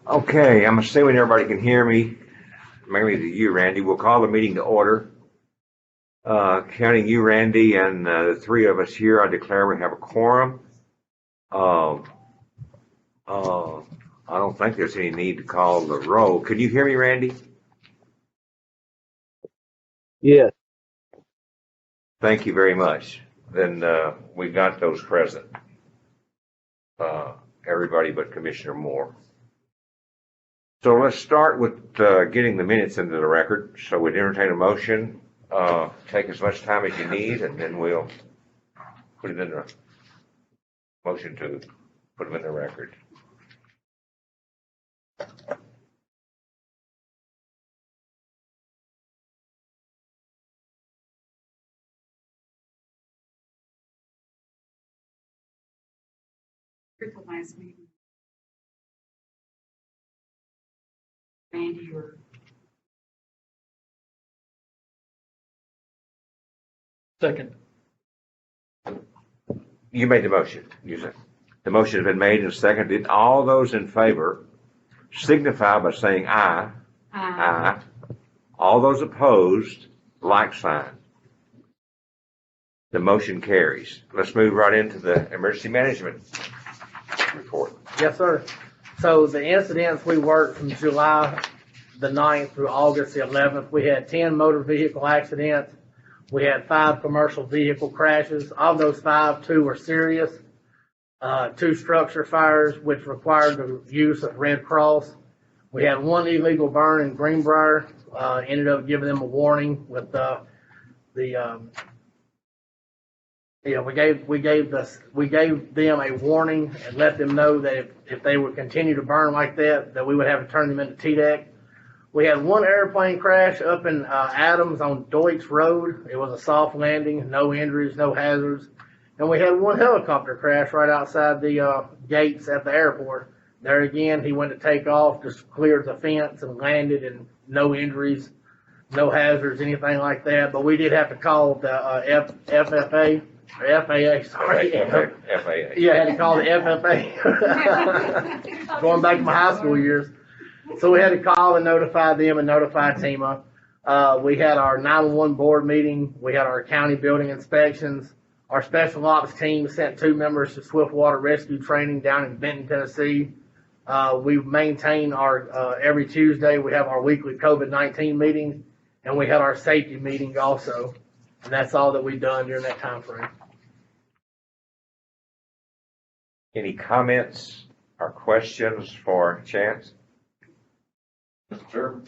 Okay, I'm assuming everybody can hear me, mainly to you, Randy. We'll call the meeting to order. Counting you, Randy, and the three of us here, I declare we have a quorum. I don't think there's any need to call the roll. Can you hear me, Randy? Yes. Thank you very much. Then we got those present. Everybody but Commissioner Moore. So let's start with getting the minutes into the record. So we'd entertain a motion. Take as much time as you need, and then we'll put it in the motion to put them in the record. The last meeting. Randy or Second. You made the motion. The motion has been made and seconded. All those in favor signify by saying aye. Aye. All those opposed, like sign. The motion carries. Let's move right into the emergency management report. Yes, sir. So the incidents we worked from July the 9th through August the 11th, we had 10 motor vehicle accidents. We had 5 commercial vehicle crashes. Of those 5, 2 were serious. 2 structure fires, which required the use of Red Cross. We had 1 illegal burn in Greenbrier. Ended up giving them a warning with we gave them a warning and let them know that if they would continue to burn like that we would have to turn them into TDEC. We had 1 airplane crash up in Adams on Deutsch Road. It was a soft landing, no injuries, no hazards. And we had 1 helicopter crash right outside the gates at the airport. There again, he went to take off, just cleared the fence and landed, and no injuries, no hazards, anything like that. But we did have to call the FFA. Or FAA, sorry. FAA. Yeah, I had to call the FFA. Going back to my high school years. So we had to call and notify them and notify TEMA. We had our 911 board meeting. We had our county building inspections. Our special ops team sent 2 members to Swiftwater Rescue Training down in Benton, Tennessee. We maintain our, every Tuesday, we have our weekly COVID-19 meeting, and we had our safety meeting also. And that's all that we've done during that time frame. Any comments or questions for Chance? Mr. Chairman,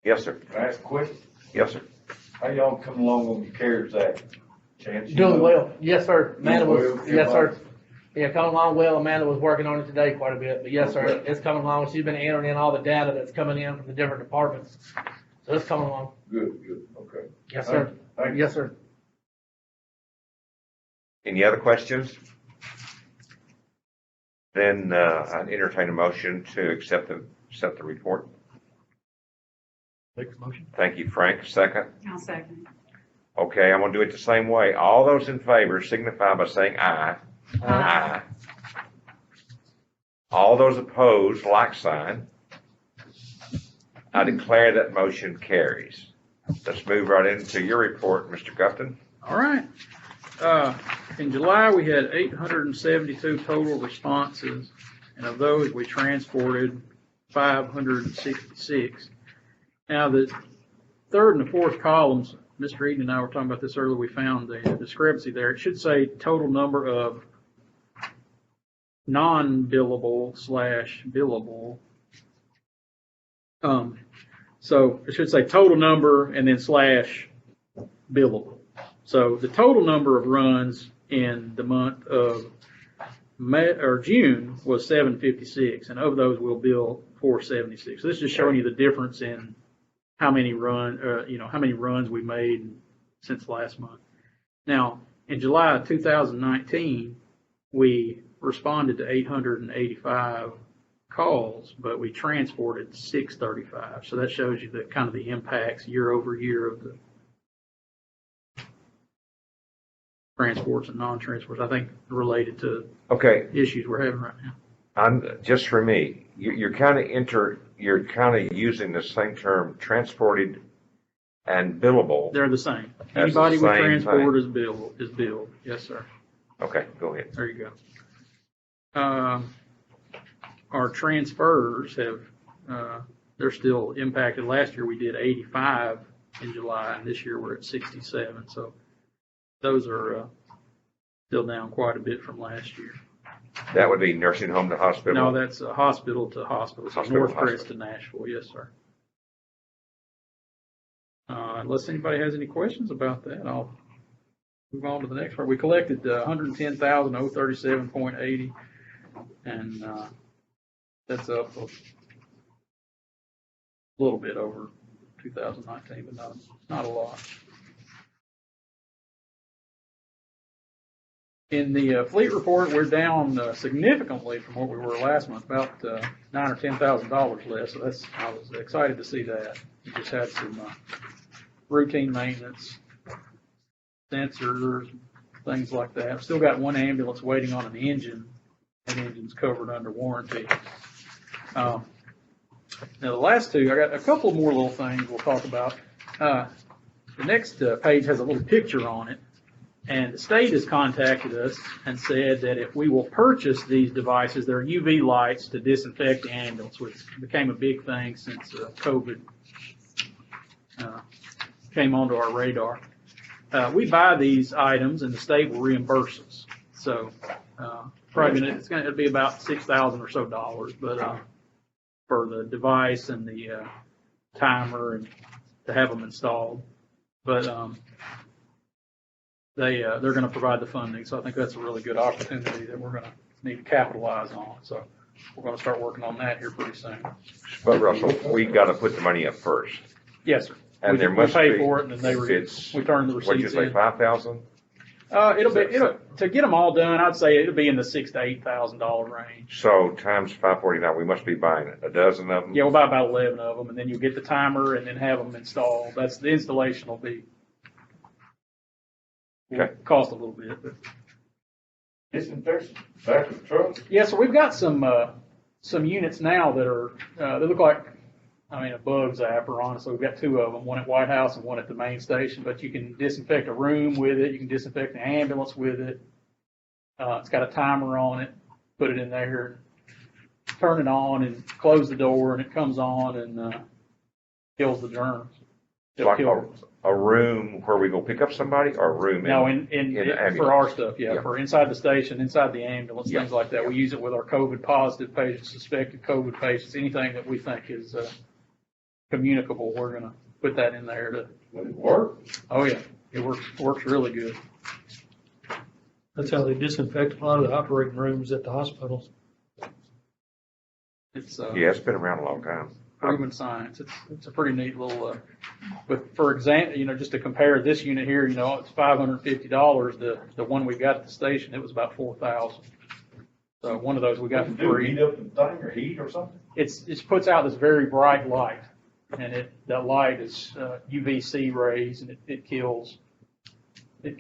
Yes, sir. can I ask a question? Yes, sir. How y'all come along on the CARES Act? Chance, you Doing know? well. Yes, sir. Amanda was, Doing well, yes, sir. Yeah, coming along well. Amanda was working on it today quite a bit, but yes, sir, it's coming along. She's been entering in all the data that's coming in from the different departments. So it's coming along. Good, okay. Yes, sir. Thank you. Yes, sir. Any other questions? Then I'd entertain a motion to accept the report. Make a motion. Thank you, Frank. Second. I'll second. Okay, I'm gonna do it the same way. All those in favor signify by saying aye. Aye. All those opposed, like sign. I declare that motion carries. Let's move right into your report, Mr. Gupton. All right. In July, we had 872 total responses, and of those, we transported 566. Now, the third and the fourth columns, Mr. Eden and I were talking about this earlier, we found the discrepancy there. It should say total number of non-billable / billable. So it should say total number and then / billable. So the total number of runs in the month of June was 756, and of those we'll bill 476. So this is just showing you the difference in how many how many runs we made since last month. Now, in July of 2019, we responded to 885 calls, but we transported 635. So that shows you the kind of the impacts year over year of the transports and non-transports, I think, related to Okay, issues we're having right now. just for me, you're kind of using the same term, transported and billable. They're the same. That's the Anybody with same transport thing. is billed. Yes, sir. Okay, go ahead. There you go. Our transfers have, they're still impacted. Last year we did 85 in July, and this year we're at 67. So those are still down quite a bit from last year. That would be nursing home to hospital? No, that's hospital to hospital. So Hospital to Northcrest to Nashville. Yes, sir. Unless anybody has any questions about that, I'll move on to the next part. We collected 110,037.80, and that's up a little bit over 2019, but not a lot. In the fleet report, we're down significantly from what we were last month, about $9,000 or $10,000 less. So I was excited to see that. We just had some routine maintenance, sensors, things like that. I've still got one ambulance waiting on an engine. That engine's covered under warranty. Now the last two, I got a couple more little things we'll talk about. The next page has a little picture on it. And the state has contacted us and said that if we will purchase these devices, they're UV lights to disinfect the ambulance, which became a big thing since COVID came onto our radar. We buy these items and the state will reimburse us. So probably it's going to be about $6,000 or so, but for the device and the timer and to have them installed. But they're going to provide the funding, so I think that's a really good opportunity that we're going to need to capitalize on. So we're going to start working on that here pretty soon. But Russell, we got to put the money up first. Yes, sir. And there must we pay be, for it, and then we turn the what'd you receipts say, in. 5,000? It'll to get them all done. I'd say it'll be in the $6,000 to $8,000 range. So times 549, we must be buying a dozen of them? Yeah, we'll buy about 11 of them, and then you'll get the timer and then have them installed. That's the installation will Okay. cost a little bit, but Disinfectant, back of the truck. yeah. So we've got some units now that are they look like a bug zapper. Honestly, we've got two of them, one at White House and one at the main station. But you can disinfect a room with it. You can disinfect the ambulance with it. It's got a timer on it. Put it in there, turn it on, and close the door, and it comes on and kills the germs. Like a room where we go pick up somebody, or a room No, in the ambulance? for our stuff, yeah, Yeah. for inside the station, inside the ambulance, Yeah. things like that. We use it with our COVID positive patients, suspected COVID patients, anything that we think is communicable. We're gonna put that in there to. Would it work? Oh yeah, it works really good. That's how they disinfect a lot of the operating rooms at the hospitals. It's Yeah, it's been around a long time. proven science. It's a pretty neat little. But for example, just to compare this unit here, it's $550. The one we got at the station, it was about $4,000. So one of those we got for free. Heat up the thing or heat or something? It puts out this very bright light, and that light is UVC rays, and it kills the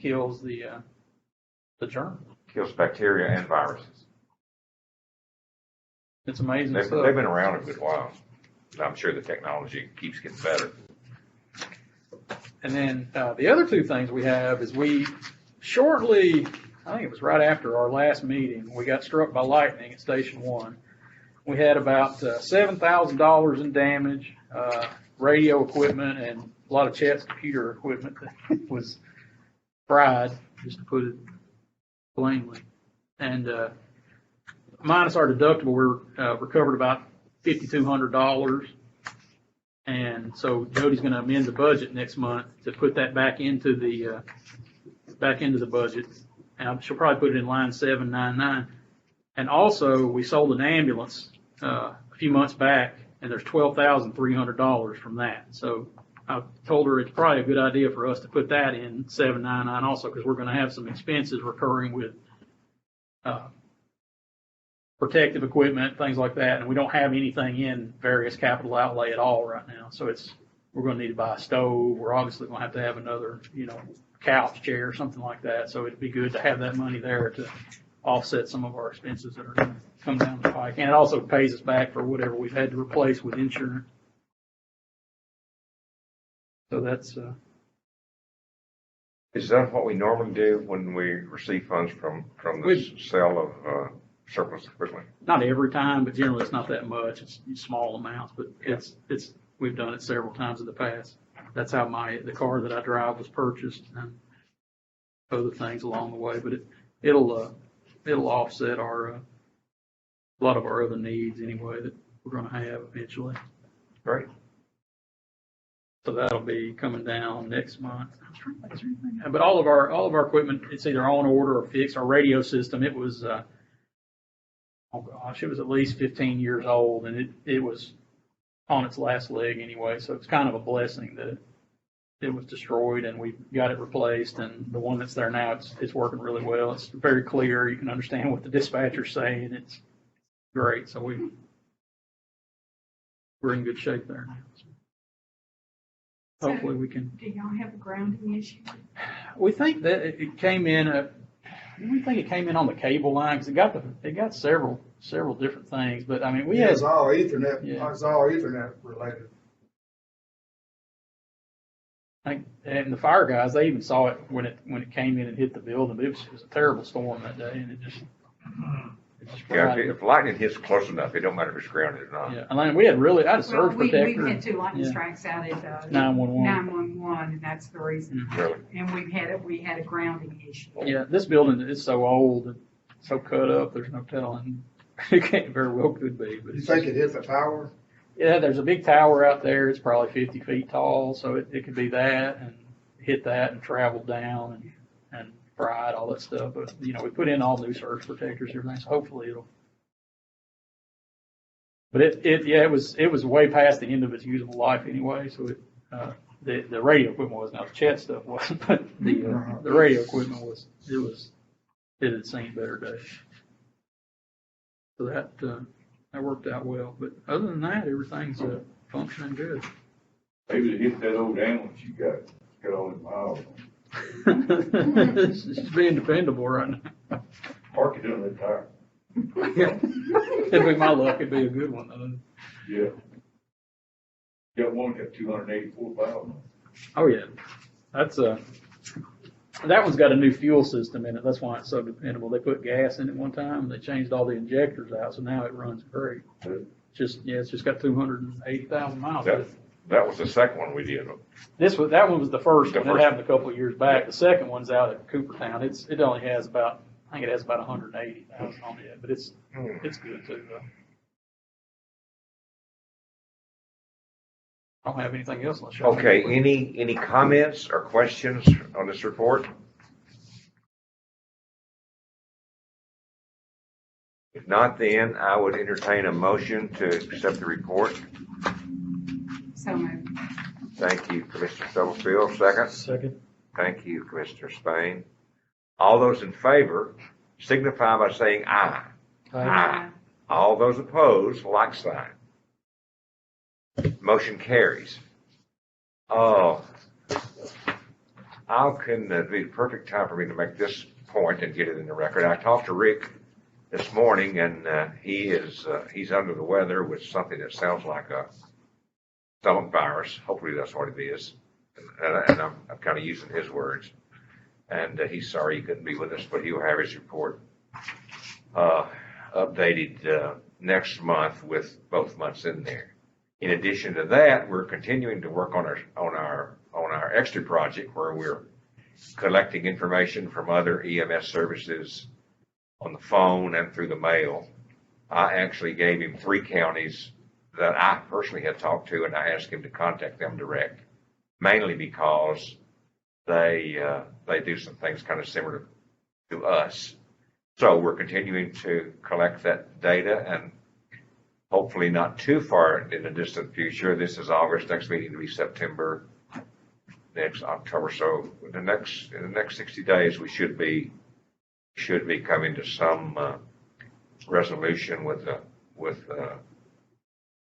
germ. Kills bacteria and viruses. It's amazing They've stuff. been around a good while. I'm sure the technology keeps getting better. And then the other two things we have is we shortly, I think it was right after our last meeting, we got struck by lightning at Station 1. We had about $7,000 in damage, radio equipment, and a lot of Chet's computer equipment that was fried, just to put it plainly. And minus our deductible, we're recovered about $5,200. And so Jody's going to amend the budget next month to put that back into the budget. And she'll probably put it in line 799. And also, we sold an ambulance a few months back, and there's $12,300 from that. So I told her it's probably a good idea for us to put that in 799 also, because we're going to have some expenses recurring with protective equipment, things like that, and we don't have anything in various capital outlay at all right now. So we're going to need to buy a stove. We're obviously going to have another, couch, chair, something like that. So it'd be good to have that money there to offset some of our expenses that are going to come down the pike. And it also pays us back for whatever we've had to replace with insurance. So that's, Is that what we normally do when we receive funds from the sale of surplus equipment? not every time, but generally it's not that much. It's small amounts, but we've done it several times in the past. That's how the car that I drive was purchased and other things along the way, but it'll offset a lot of our other needs anyway that we're going to have eventually. Great. So that'll be coming down next month. I'm trying to think, is there anything? But all of our equipment, it's either on order or fixed. Our radio system, it was, oh gosh, it was at least 15 years old, and it was on its last leg anyway. So it's kind of a blessing that it was destroyed and we got it replaced. And the one that's there now, it's working really well. It's very clear. You can understand what the dispatcher's saying. It's great. So we're in good shape there now. Hopefully we can. Do y'all have a grounding issue? We think that it came in. We think it came in on the cable line because it got several different things. But I mean, we had. It's all Ethernet. Yeah. It's all Ethernet related. And the fire guys, they even saw it when it came in and hit the building. But it was a terrible storm that day, and it just Yeah, if lightning hits close enough, it don't matter if it's grounded or not. Yeah, and then we had I had a surge Well, we've protector. had 2 lightning Yeah. strikes out at 911. 911, and that's the reason. Really? And we had a grounding issue. Yeah, this building is so old and so cut up. There's no telling. It can't very well could be. But You think it hit the tower? yeah, there's a big tower out there. It's probably 50 feet tall, so it could be that and hit that and travel down and fried all that stuff. But we put in all new surge protectors and everything, so hopefully it'll. But it was way past the end of its usable life anyway. So the radio equipment wasn't. Now the chat stuff wasn't, but the radio equipment was. It had seen better days. So that worked out well. But other than that, everything's functioning good. Maybe to hit that old ambulance you got all them miles on. It's just being dependable right now. Park it under that tire. It'd be my luck. It'd be a good one though. Yeah. Got one got 284,000. Oh yeah, that's that one's got a new fuel system in it. That's why it's so dependable. They put gas in it one time. They changed all the injectors out, so now it runs great. It's just got 280,000 miles. That was the second one we did. That one was the first one. The It first happened a couple of years back. The second one's out at Coopertown. It only has about 180,000 on it, but it's good too though. I don't have anything else unless y'all. Okay, any comments or questions on this report? If not, then I would entertain a motion to accept the report. So moved. Thank you, Commissioner Stubblefield. Second. Second. Thank you, Commissioner Spain. All those in favor signify by saying aye. Aye. All those opposed, like sign. Motion carries. Oh, how can it be the perfect time for me to make this point and get it in the record? I talked to Rick this morning, and he's under the weather with something that sounds like a stomach virus. Hopefully that's what it is, and I'm kind of using his words. And he's sorry he couldn't be with us, but he'll have his report updated next month with both months in there. In addition to that, we're continuing to work on our extra project where we're collecting information from other EMS services on the phone and through the mail. I actually gave him 3 counties that I personally had talked to, and I asked him to contact them direct, mainly because they do some things kind of similar to us. So we're continuing to collect that data, and hopefully not too far in the distant future. This is August, next meeting to be September, next October. So in the next 60 days, we should be coming to some resolution with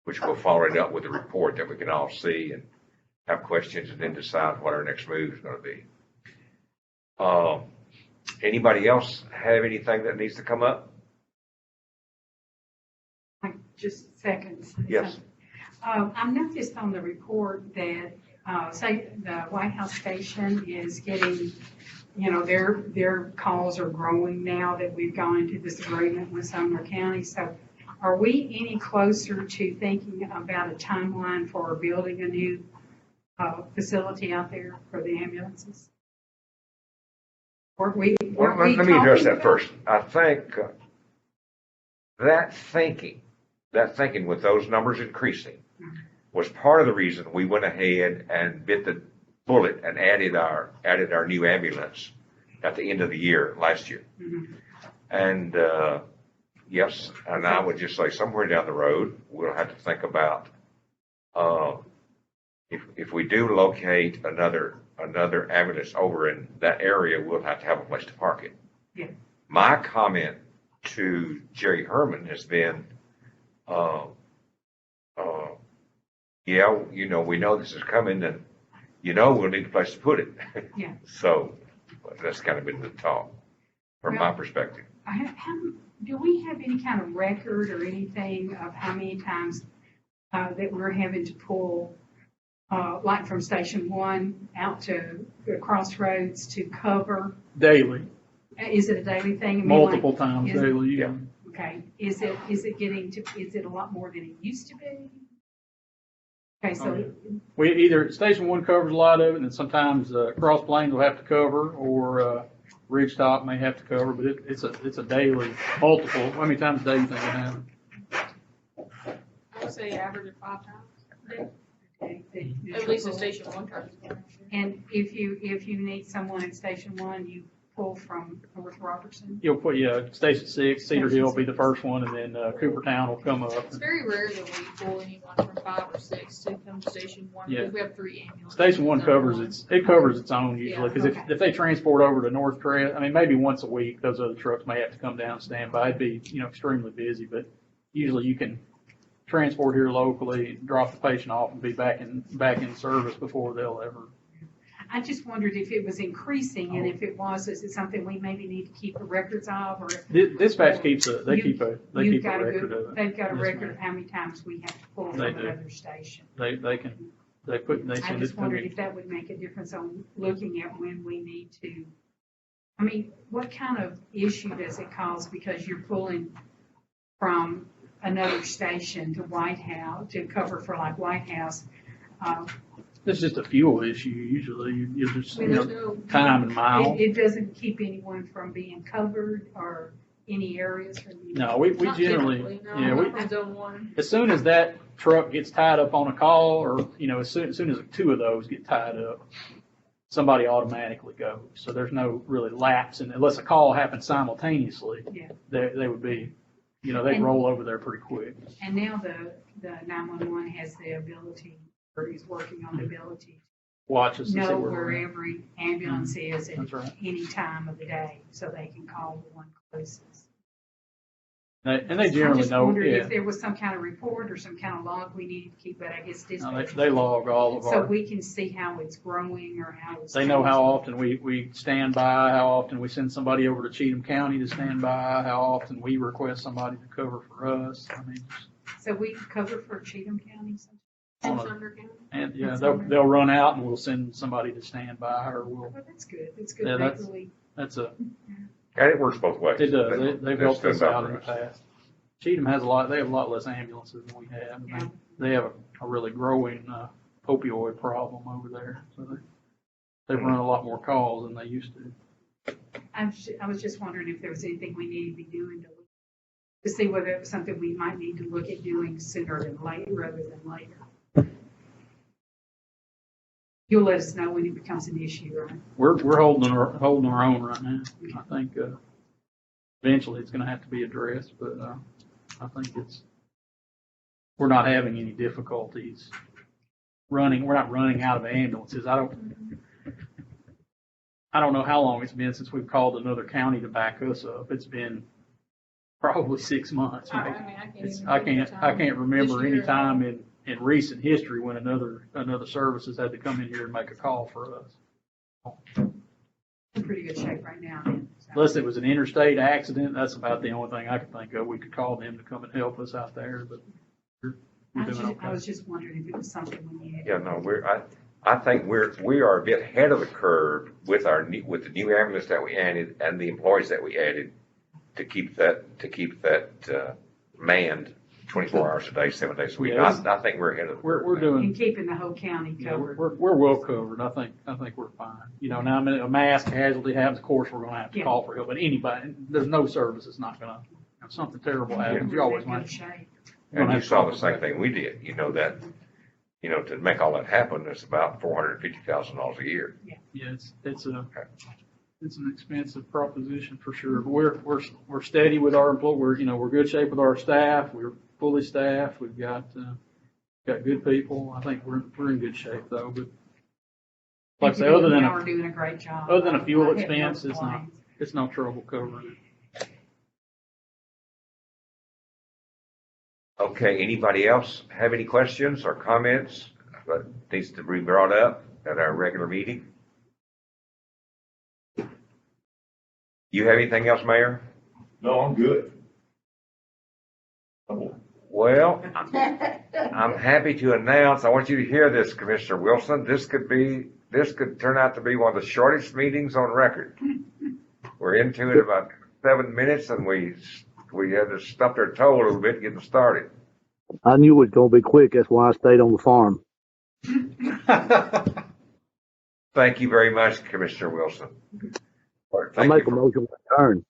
which will follow it up with a report that we can all see and have questions and then decide what our next move is going to be. Anybody else have anything that needs to come up? Just seconds. Yes. I've noticed on the report that, say, the White House station is getting, their calls are growing now that we've gone into this agreement with Sumner County. So are we any closer to thinking about a timeline for building a new facility out there for the ambulances? Well, let me address that first. I think that thinking with those numbers increasing was part of the reason we went ahead and bit the bullet and added our new ambulance at the end of the year, last year. Mhm. And, yes, and I would just say somewhere down the road, we'll have to think about, if we do locate another ambulance over in that area, we'll have to have a place to park it. Yeah. My comment to Jerry Herman has been, yeah, we know this is coming and, we'll need a place to put it. Yeah. So that's kind of been the talk from my Well, perspective. Do we have any kind of record or anything of how many times that we're having to pull, like from Station 1 out to the crossroads to cover? Daily, Is it a daily thing? I mean, multiple like, times is- daily. Yeah. Okay, is it a lot more than it used to be? Okay, Oh, so, yeah. We either, Station 1 covers a lot of it, and then sometimes Cross Plains will have to cover, or Ridgetop may have to cover, but it's a daily, multiple. How many times a day you think it happens? I would say average of 5 times. okay, At least in Station 1 trucks. and if you need someone at Station 1, you pull from North Robertson? You'll put, Station 6, Cedar Hill will be the first one, and then Coopertown will come up. It's very rare that we pull anyone from 5 or 6 to come to Station 1, Yeah. because we have 3 ambulances. Station 1 So, covers it covers its own usually, Yeah, because okay. if they transport over to North Crest, I mean, maybe once a week, those other trucks may have to come down and stand by. It'd be, extremely busy, but usually you can transport here locally, drop the patient off and be back in service before they'll ever. I just wondered if it was increasing, and if it was, is it something we maybe need to keep the records of, or? Dispatch keeps a You've got a record good, of it. they've got a Yes, record ma'am. of how many times we have to pull from They do. another station. They I send it just to wondered me. if that would make a difference on looking at when we need to, I mean, what kind of issue does it cause because you're pulling from another station to White House, to cover for like White House? It's just a fuel issue usually. You just, I mean, there's no. time and mile. It doesn't keep anyone from being covered or any areas from being. No, we Not generally, typically, no, yeah, not from Zone 1. as soon as that truck gets tied up on a call, or, as soon as 2 of those get tied up, somebody automatically goes. So there's no really lapse, and unless a call happens simultaneously, Yeah. they would be, they'd And- roll over there pretty quick. And now the 911 has the ability, or is working on the ability Watch us to and see know where where we're at. every ambulance is at That's right. any time of the day, so they can call the one closest. And they generally I just know, wondered yeah. if there was some kind of report or some kind of log we needed to keep, but I guess No, dispatch. they log all of So our, we can see how it's growing or how it's. they know how changing. often we stand by, how often we send somebody over to Cheatham County to stand by, how often we request somebody to cover for us. I mean, So we cover for Cheatham County. In on a- Sumner County. and yeah, That's they'll, fine. they'll run out and we'll send somebody to stand by, or we'll, Well, that's good. It's good. Yeah, They that's- really- that's a, And it works both ways. it does. They've That's helped us done out in the for us. past. Cheatham they have a lot less ambulances than we have. And Yeah. they have a really growing opioid problem over there. So they've run a lot more calls than they used to. I was just wondering if there was anything we needed to be doing to see whether it was something we might need to look at doing sooner than later, rather than later. You'll let us know when it becomes an issue, right? We're holding our own right now. I think eventually it's going to have to be addressed, but I think we're not having any difficulties running. We're not running out of ambulances. I don't know how long it's been since we've called another county to back us up. It's been probably 6 months. I mean, I can't even. I remember can't the time remember this any year. time in recent history when another service has had to come in here and make a call for us. In pretty good shape right now, then. Unless it was an interstate accident, that's about the only thing I could think of. We could call them to come and help us out there, but we're doing I okay. was just wondering if it was something we needed. Yeah, no, I think we are a bit ahead of the curve with with the new ambulance that we added and the employees that we added to keep that manned 24 hours a day, 7 days a week. Yeah. I think we're ahead of the curve. We're doing, And keeping the whole county yeah, covered. we're well covered. I think we're fine. You know, now, I mean, a mass casualty happens, of course, we're gonna have to Yeah. call for help, but anybody, there's no service that's not gonna, if something terrible happens, you always We're in want good shape. And you saw the same thing we did, to make all that happen, it's about $450,000 a year. Yeah, it's an expensive proposition for sure. But we're steady with our we're good shape with our staff. We're fully staffed. We've got good people. I think we're in good shape though. But like I say, other than Y'all are doing a great job. other than a fuel I have no expense, complaints. it's no trouble covering it. Okay, anybody else have any questions or comments that needs to be brought up at our regular meeting? You have anything else, Mayor? No, I'm good. Well, I'm happy to announce, I want you to hear this, Commissioner Wilson, this could turn out to be one of the shortest meetings on record. We're into it about 7 minutes and we had to stump their toe a little bit getting started. I knew it was gonna be quick. That's why I stayed on the farm. Thank you very much, Commissioner Wilson. I Thank make you a for- motion to adjourn.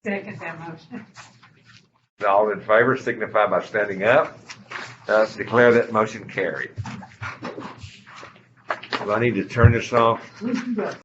Second that motion. All in favor signify by standing up. Declare that motion carried. Do I need to turn this off?